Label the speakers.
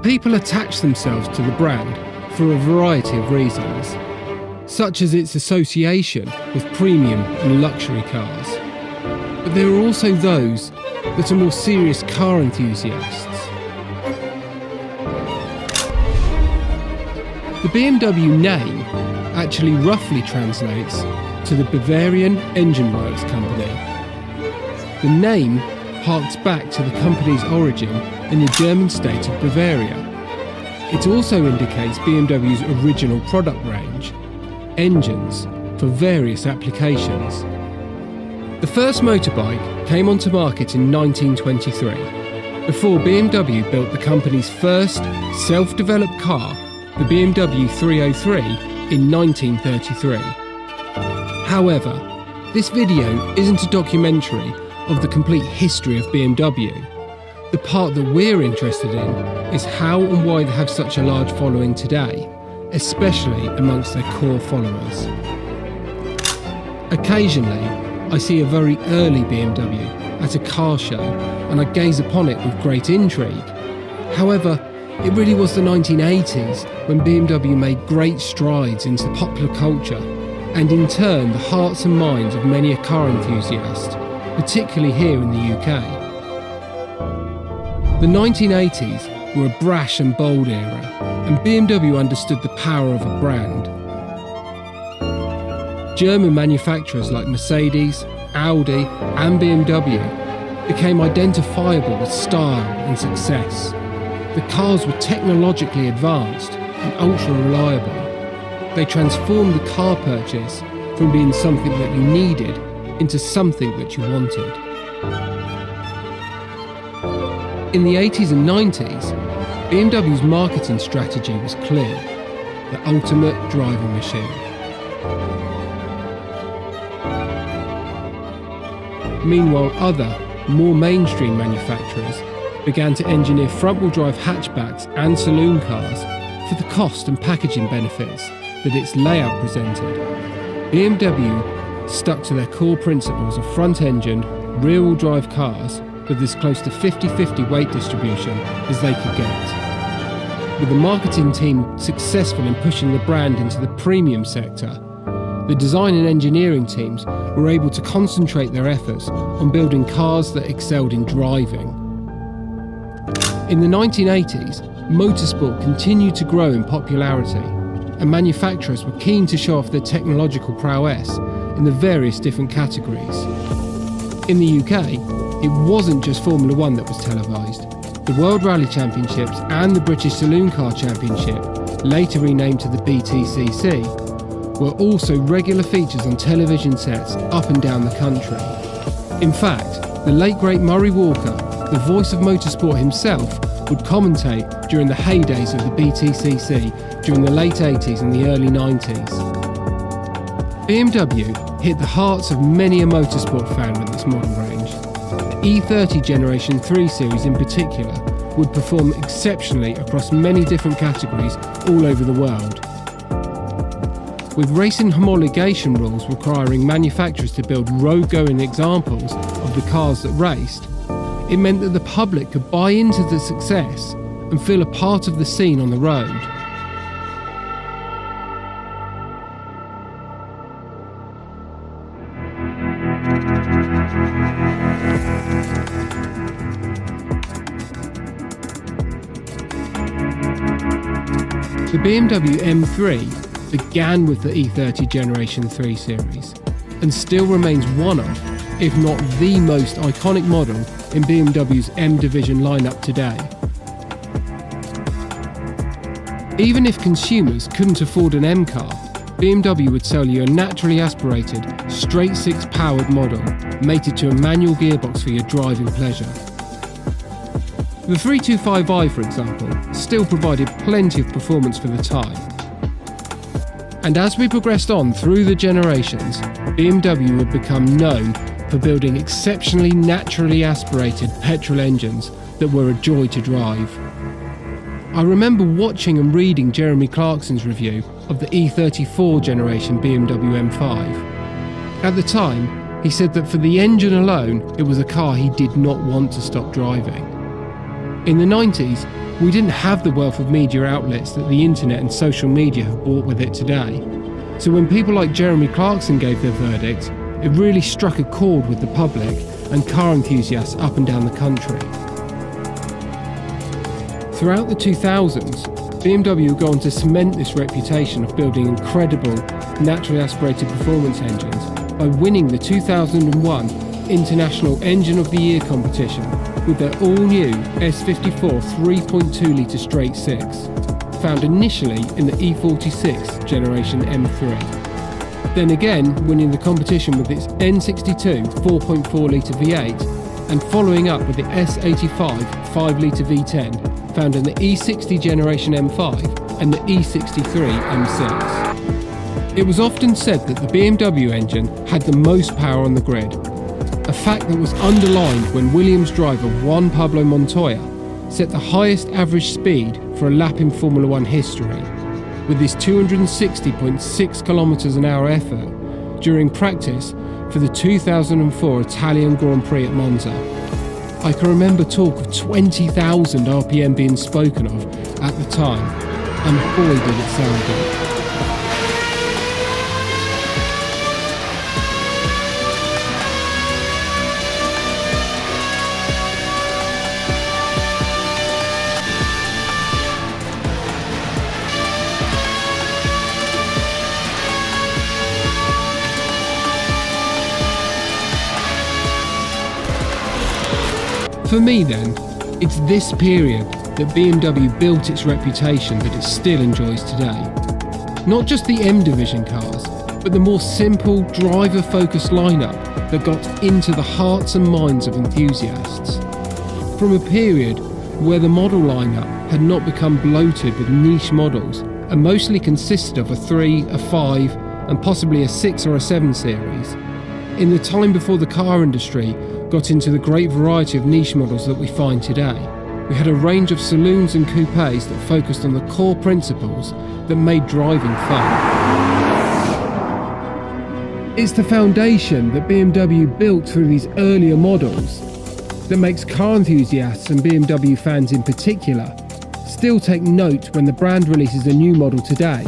Speaker 1: People attach themselves to the brand for a variety of reasons, such as its association with premium and luxury cars. But there are also those that are more serious car enthusiasts. The BMW name actually roughly translates to the Bavarian Engine Works Company. The name harks back to the company's origin in the German state of Bavaria. It also indicates BMW's original product range, engines for various applications. The first motorbike came onto market in 1923, before BMW built the company's first self-developed car, the BMW 303, in 1933. However, this video isn't a documentary of the complete history of BMW. The part that we're interested in is how and why they have such a large following today, especially amongst their core followers. Occasionally, I see a very early BMW at a car show and I gaze upon it with great intrigue. However, it really was the 1980s when BMW made great strides into popular culture and in turn the hearts and minds of many a car enthusiast, particularly here in the UK. The 1980s were a brash and bold era, and BMW understood the power of a brand. German manufacturers like Mercedes, Audi and BMW became identifiable with style and success. The cars were technologically advanced and ultra-reliable. They transformed the car purchase from being something that you needed into something that you wanted. In the 80s and 90s, BMW's marketing strategy was clear: the ultimate driving machine. Meanwhile, other, more mainstream manufacturers began to engineer front-wheel drive hatchbacks and saloon cars for the cost and packaging benefits that its layout presented. BMW stuck to their core principles of front-engined, rear-wheel drive cars with as close to 50-50 weight distribution as they could get. With the marketing team successful in pushing the brand into the premium sector, the design and engineering teams were able to concentrate their efforts on building cars that excelled in driving. In the 1980s, motorsport continued to grow in popularity, and manufacturers were keen to show off their technological prowess in the various different categories. In the UK, it wasn't just Formula 1 that was televised. The World Rally Championships and the British Saloon Car Championship, later renamed to the BTCC, were also regular features on television sets up and down the country. In fact, the late great Murray Walker, the voice of motorsport himself, would commentate during the heydays of the BTCC during the late 80s and the early 90s. BMW hit the hearts of many a motorsport fan with its model range. The E30 Generation 3 series in particular would perform exceptionally across many different categories all over the world. With racing homologation rules requiring manufacturers to build road-going examples of the cars that raced, it meant that the public could buy into the success and feel a part of the scene on the road. The BMW M3 began with the E30 Generation 3 series and still remains one of, if not the most iconic model in BMW's M division lineup today. Even if consumers couldn't afford an M car, BMW would sell you a naturally aspirated, straight-six powered model mated to a manual gearbox for your driving pleasure. The 325i, for example, still provided plenty of performance for the time. And as we progressed on through the generations, BMW would become known for building exceptionally naturally aspirated petrol engines that were a joy to drive. I remember watching and reading Jeremy Clarkson's review of the E34 generation BMW M5. At the time, he said that for the engine alone, it was a car he did not want to stop driving. In the 90s, We didn't have the wealth of media outlets that the internet and social media have brought with it today. So when people like Jeremy Clarkson gave their verdict, it really struck a chord with the public and car enthusiasts up and down the country. Throughout the 2000s, BMW would go on to cement this reputation of building incredible, naturally aspirated performance engines by winning the 2001 International Engine of the Year competition with their all-new S54 3.2-litre straight six, found initially in the E46 Generation M3. Then again winning the competition with its N62 4.4-litre V8 and following up with the S85 5-litre V10 found in the E60 Generation M5 and the E63 M6. It was often said that the BMW engine had the most power on the grid, a fact that was underlined when Williams driver Juan Pablo Montoya set the highest average speed for a lap in Formula One history, with his 260.6 km/h effort during practice for the 2004 Italian Grand Prix at Monza. I can remember talk of 20,000 RPM being spoken of at the time, and boy did it sound good. For me then, it's this period that BMW built its reputation that it still enjoys today. Not just the M Division cars, but the more simple, driver-focused lineup that got into the hearts and minds of enthusiasts. From a period where the model lineup had not become bloated with niche models and mostly consisted of a 3, a 5, and possibly a 6 or a 7 series, in the time before the car industry got into the great variety of niche models that we find today, we had a range of saloons and coupes that focused on the core principles that made driving fun. It's the foundation that BMW built through these earlier models that makes car enthusiasts and BMW fans in particular still take note when the brand releases a new model today